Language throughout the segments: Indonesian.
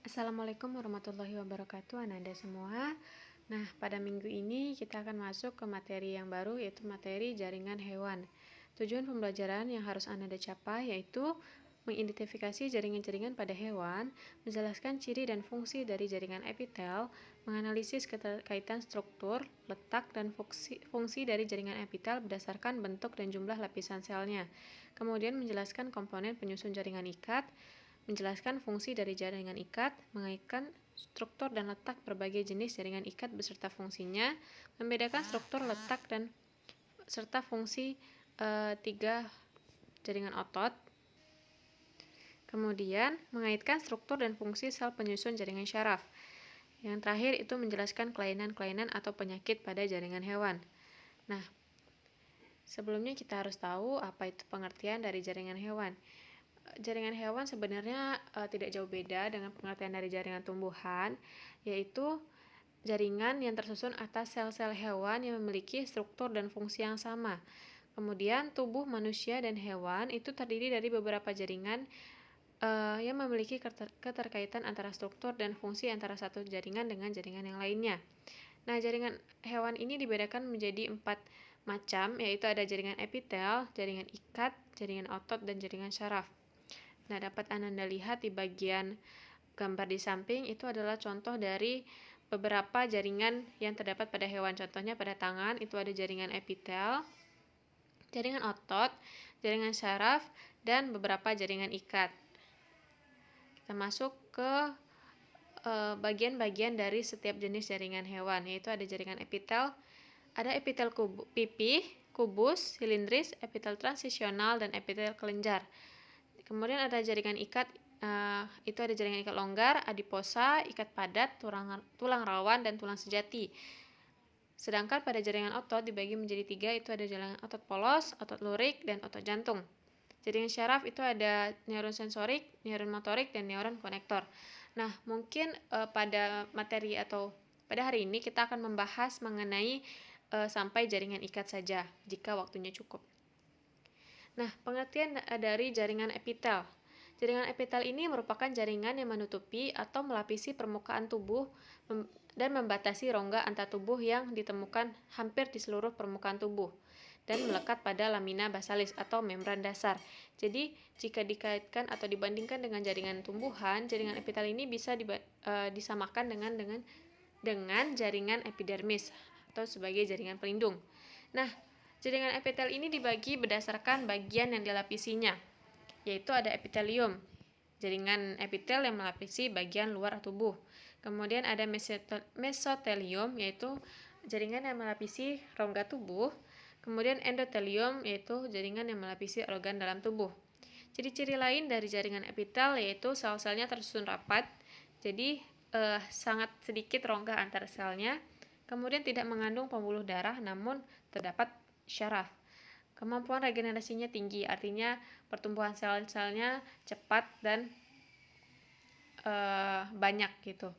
Assalamualaikum warahmatullahi wabarakatuh, Ananda semua. Nah, pada minggu ini kita akan masuk ke materi yang baru, yaitu materi jaringan hewan. Tujuan pembelajaran yang harus Ananda capai yaitu mengidentifikasi jaringan-jaringan pada hewan, menjelaskan ciri dan fungsi dari jaringan epitel, menganalisis keterkaitan struktur, letak, dan fungsi dari jaringan epitel berdasarkan bentuk dan jumlah lapisan selnya. Kemudian menjelaskan komponen penyusun jaringan ikat, menjelaskan fungsi dari jaringan ikat, mengaitkan struktur dan letak berbagai jenis jaringan ikat beserta fungsinya, membedakan struktur, letak, dan serta fungsi tiga jaringan otot. Kemudian mengaitkan struktur dan fungsi sel penyusun jaringan syaraf. Yang terakhir itu menjelaskan kelainan-kelainan atau penyakit pada jaringan hewan. Nah, sebelumnya kita harus tahu apa itu pengertian dari jaringan hewan. Jaringan hewan sebenarnya tidak jauh beda dengan pengertian dari jaringan tumbuhan, yaitu jaringan yang tersusun atas sel-sel hewan yang memiliki struktur dan fungsi yang sama. Kemudian tubuh manusia dan hewan itu terdiri dari beberapa jaringan yang memiliki keterkaitan antara struktur dan fungsi antara satu jaringan dengan jaringan yang lainnya. Nah, jaringan hewan ini dibedakan menjadi 4 macam, yaitu ada jaringan epitel, jaringan ikat, jaringan otot, dan jaringan syaraf. Nah, dapat Ananda lihat di bagian gambar di samping itu adalah contoh dari beberapa jaringan yang terdapat pada hewan. Contohnya pada tangan itu ada jaringan epitel, jaringan otot, jaringan syaraf, dan beberapa jaringan ikat. Kita masuk ke bagian-bagian dari setiap jenis jaringan hewan, yaitu ada jaringan epitel, ada epitel pipih, kubus, silindris, epitel transisional, dan epitel kelenjar. Kemudian ada jaringan ikat, itu ada jaringan ikat longgar, adiposa, ikat padat, tulang rawan, dan tulang sejati. Sedangkan pada jaringan otot dibagi menjadi 3, itu ada jaringan otot polos, otot lurik, dan otot jantung. Jaringan syaraf itu ada neuron sensorik, neuron motorik, dan neuron konektor. Nah, mungkin pada materi atau pada hari ini kita akan membahas mengenai sampai jaringan ikat saja jika waktunya cukup. Nah, pengertian dari jaringan epitel. Jaringan epitel ini merupakan jaringan yang menutupi atau melapisi permukaan tubuh dan membatasi rongga antar tubuh yang ditemukan hampir di seluruh permukaan tubuh dan melekat pada lamina basalis atau membran dasar. Jadi, jika dikaitkan atau dibandingkan dengan jaringan tumbuhan, jaringan epitel ini bisa disamakan dengan jaringan epidermis atau sebagai jaringan pelindung. Nah, jaringan epitel ini dibagi berdasarkan bagian yang dilapisinya, yaitu ada epitelium, jaringan epitel yang melapisi bagian luar tubuh. Kemudian ada mesotelium, yaitu jaringan yang melapisi rongga tubuh. Kemudian endotelium, yaitu jaringan yang melapisi organ dalam tubuh. Ciri-ciri lain dari jaringan epitel yaitu sel-selnya tersusun rapat, jadi sangat sedikit rongga antar selnya. Kemudian tidak mengandung pembuluh darah, namun terdapat syaraf. Kemampuan regenerasinya tinggi, artinya pertumbuhan sel-selnya cepat dan banyak gitu.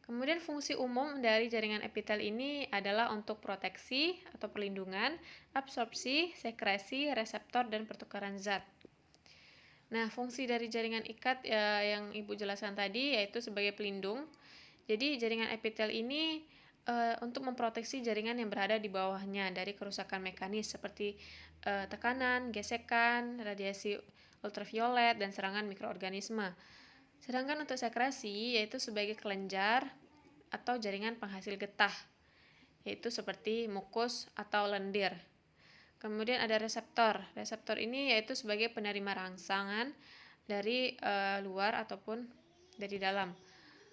Kemudian fungsi umum dari jaringan epitel ini adalah untuk proteksi atau perlindungan, absorpsi, sekresi, reseptor, dan pertukaran zat. Nah, fungsi dari jaringan ikat yang Ibu jelaskan tadi yaitu sebagai pelindung. Jadi jaringan epitel ini untuk memproteksi jaringan yang berada di bawahnya dari kerusakan mekanis seperti tekanan, gesekan, radiasi ultraviolet, dan serangan mikroorganisme. Sedangkan untuk sekresi yaitu sebagai kelenjar atau jaringan penghasil getah, yaitu seperti mukus atau lendir. Kemudian ada reseptor. Reseptor ini yaitu sebagai penerima rangsangan dari luar ataupun dari dalam.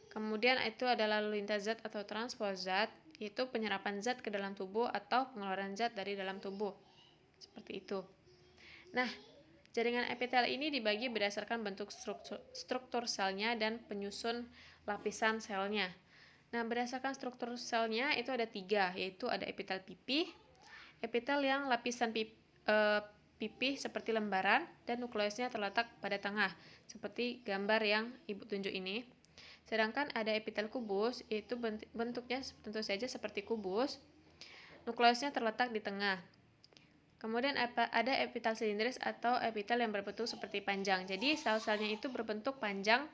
Kemudian itu adalah lalu lintas zat atau transport zat, yaitu penyerapan zat ke dalam tubuh atau pengeluaran zat dari dalam tubuh. Seperti itu. Nah, jaringan epitel ini dibagi berdasarkan bentuk struktur selnya dan penyusun lapisan selnya. Nah, berdasarkan struktur selnya itu ada 3, yaitu ada epitel pipih, epitel yang lapisan pipih seperti lembaran, dan nukleusnya terletak pada tengah, seperti gambar yang Ibu tunjuk ini. Sedangkan ada epitel kubus, yaitu bentuknya tentu saja seperti kubus, nukleusnya terletak di tengah. Kemudian ada epitel silindris atau epitel yang berbentuk seperti panjang. Jadi sel-selnya itu berbentuk panjang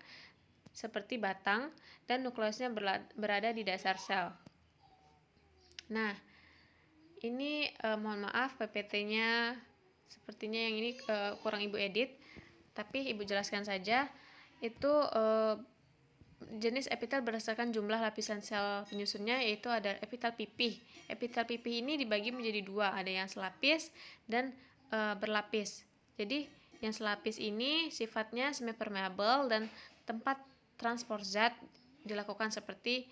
seperti batang dan nukleusnya berada di dasar sel. Nah, ini mohon maaf PPT-nya sepertinya yang ini kurang Ibu edit, tapi Ibu jelaskan saja. Itu jenis epitel berdasarkan jumlah lapisan sel penyusunnya, yaitu ada epitel pipih. Epitel pipih ini dibagi menjadi dua, ada yang selapis dan berlapis. Jadi yang selapis ini sifatnya semi-permeable dan tempat transport zat dilakukan seperti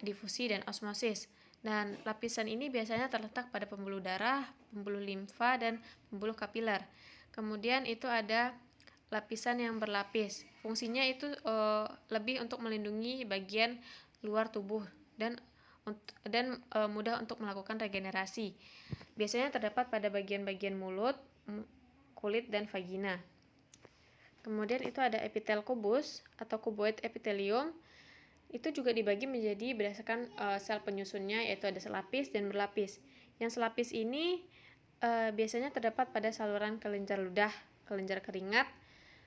difusi dan osmosis. Dan lapisan ini biasanya terletak pada pembuluh darah, pembuluh limfa, dan pembuluh kapiler. Kemudian itu ada lapisan yang berlapis. Fungsinya itu lebih untuk melindungi bagian luar tubuh dan mudah untuk melakukan regenerasi. Biasanya terdapat pada bagian-bagian mulut, kulit, dan vagina. Kemudian itu ada epitel kubus atau cuboid epithelium. Itu juga dibagi menjadi berdasarkan sel penyusunnya, yaitu ada selapis dan berlapis. Yang selapis ini biasanya terdapat pada saluran kelenjar ludah, kelenjar keringat,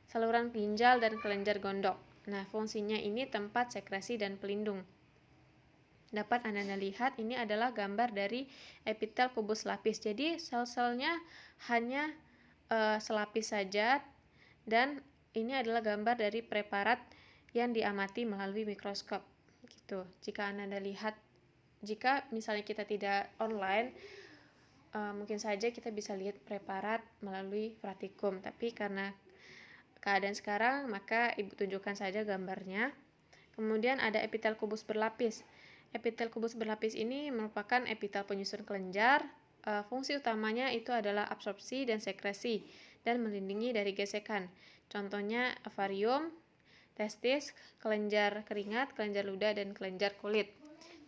saluran ginjal, dan kelenjar gondok. Nah, fungsinya ini tempat sekresi dan pelindung. Dapat Anda lihat, ini adalah gambar dari epitel kubus lapis. Jadi sel-selnya hanya selapis saja, dan ini adalah gambar dari preparat yang diamati melalui mikroskop. Gitu. Jika Anda lihat, jika misalnya kita tidak online, mungkin saja kita bisa lihat preparat melalui praktikum. Tapi karena keadaan sekarang, maka Ibu tunjukkan saja gambarnya. Kemudian ada epitel kubus berlapis. Epitel kubus berlapis ini merupakan epitel penyusun kelenjar. Fungsi utamanya itu adalah absorpsi dan sekresi dan melindungi dari gesekan. Contohnya ovarium, testis, kelenjar keringat, kelenjar ludah, dan kelenjar kulit.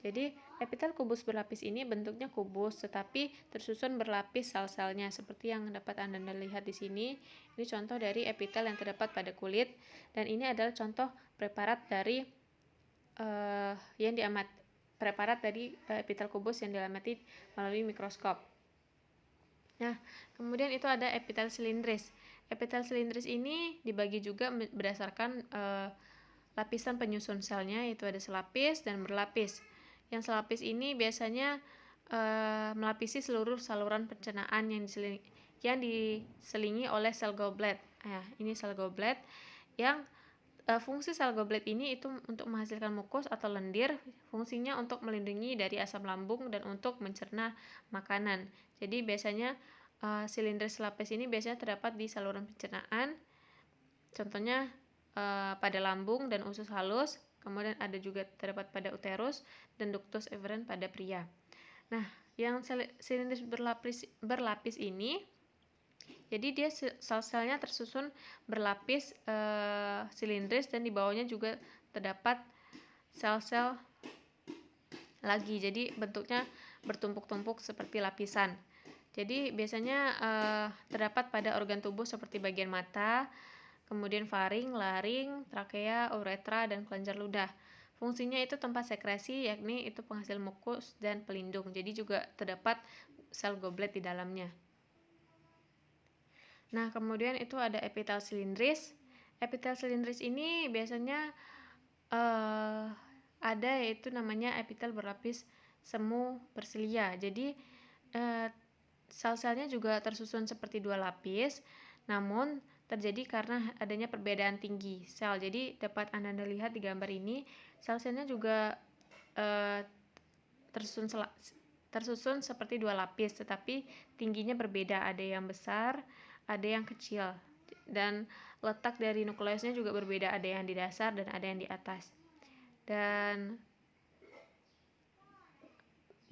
Jadi epitel kubus berlapis ini bentuknya kubus tetapi tersusun berlapis sel-selnya seperti yang dapat Anda lihat di sini. Ini contoh dari epitel yang terdapat pada kulit, dan ini adalah contoh preparat dari epitel kubus yang diamati melalui mikroskop. Nah, kemudian itu ada epitel silindris. Epitel silindris ini dibagi juga berdasarkan lapisan penyusun selnya, yaitu ada selapis dan berlapis. Yang selapis ini biasanya melapisi seluruh saluran pencernaan yang diselingi oleh sel goblet. Ini sel goblet yang fungsi sel goblet ini itu untuk menghasilkan mukus atau lendir. Fungsinya untuk melindungi dari asam lambung dan untuk mencerna makanan. Jadi biasanya silindris selapis ini biasanya terdapat di saluran pencernaan. Contohnya pada lambung dan usus halus. Kemudian ada juga terdapat pada uterus dan ductus efferens pada pria. Nah, yang silindris berlapis ini, jadi dia sel-selnya tersusun berlapis silindris, dan di bawahnya juga terdapat sel-sel lagi. Jadi bentuknya bertumpuk-tumpuk seperti lapisan. Jadi biasanya terdapat pada organ tubuh seperti bagian mata, kemudian faring, laring, trakea, uretra, dan kelenjar ludah. Fungsinya itu tempat sekresi, yakni itu penghasil mukus dan pelindung. Jadi juga terdapat sel goblet di dalamnya. Nah, kemudian itu ada epitel silindris. Epitel silindris ini biasanya ada, yaitu namanya epitel berlapis semu bersilia. Jadi sel-selnya juga tersusun seperti dua lapis, namun terjadi karena adanya perbedaan tinggi sel. Jadi dapat Anda lihat di gambar ini, sel-selnya juga tersusun seperti dua lapis, tetapi tingginya berbeda. Ada yang besar, ada yang kecil, dan letak dari nukleusnya juga berbeda. Ada yang di dasar dan ada yang di atas. Dan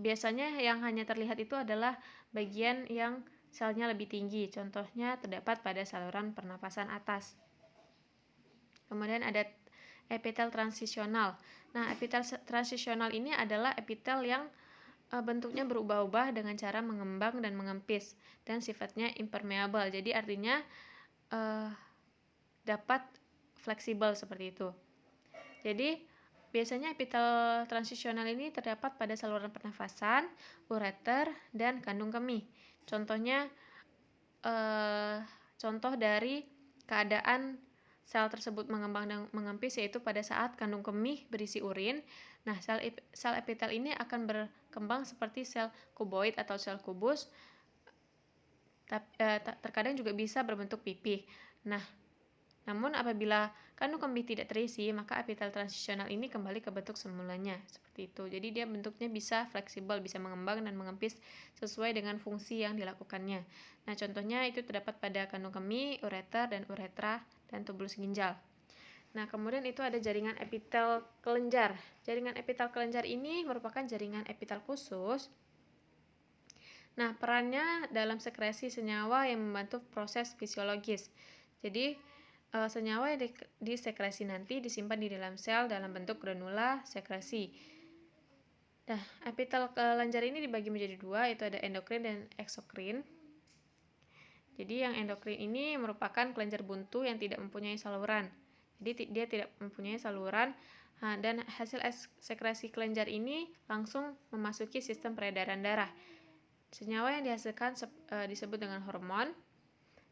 biasanya yang hanya terlihat itu adalah bagian yang selnya lebih tinggi. Contohnya terdapat pada saluran pernapasan atas. Kemudian ada epitel transisional. Nah, epitel transisional ini adalah epitel yang bentuknya berubah-ubah dengan cara mengembang dan mengempis, dan sifatnya impermeable. Jadi artinya dapat fleksibel seperti itu. Jadi biasanya epitel transisional ini terdapat pada saluran pernafasan, ureter, dan kandung kemih. Contohnya contoh dari keadaan sel tersebut mengembang dan mengempis yaitu pada saat kandung kemih berisi urin. Nah, sel epitel ini akan berkembang seperti sel kuboid atau sel kubus. Terkadang juga bisa berbentuk pipih. Nah, namun apabila kandung kemih tidak terisi, maka epitel transisional ini kembali ke bentuk semulanya, seperti itu. Jadi dia bentuknya bisa fleksibel, bisa mengembang dan mengempis sesuai dengan fungsi yang dilakukannya. Nah, contohnya itu terdapat pada kandung kemih, ureter dan uretra dan tubulus ginjal. Nah, kemudian itu ada jaringan epitel kelenjar. Jaringan epitel kelenjar ini merupakan jaringan epitel khusus. Nah, perannya dalam sekresi senyawa yang membantu proses fisiologis. Jadi, senyawa yang disekresi nanti disimpan di dalam sel dalam bentuk granula sekresi. Nah, epitel kelenjar ini dibagi menjadi dua, yaitu ada endokrin dan eksokrin. Jadi yang endokrin ini merupakan kelenjar buntu yang tidak mempunyai saluran. Jadi dia tidak mempunyai saluran, dan hasil sekresi kelenjar ini langsung memasuki sistem peredaran darah. Senyawa yang dihasilkan disebut dengan hormon,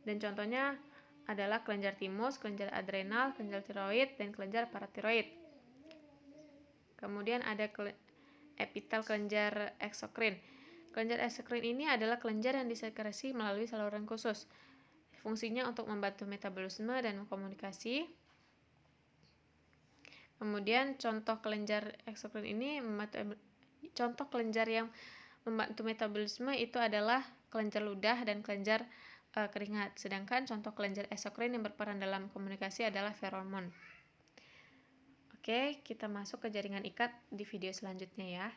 dan contohnya adalah kelenjar timus, kelenjar adrenal, kelenjar tiroid, dan kelenjar paratiroid. Kemudian ada epitel kelenjar eksokrin. Kelenjar eksokrin ini adalah kelenjar yang disekresi melalui saluran khusus. Fungsinya untuk membantu metabolisme dan komunikasi. Kemudian contoh kelenjar eksokrin ini contoh kelenjar yang membantu metabolisme itu adalah kelenjar ludah dan kelenjar keringat. Sedangkan contoh kelenjar eksokrin yang berperan dalam komunikasi adalah feromon. Oke, kita masuk ke jaringan ikat di video selanjutnya ya.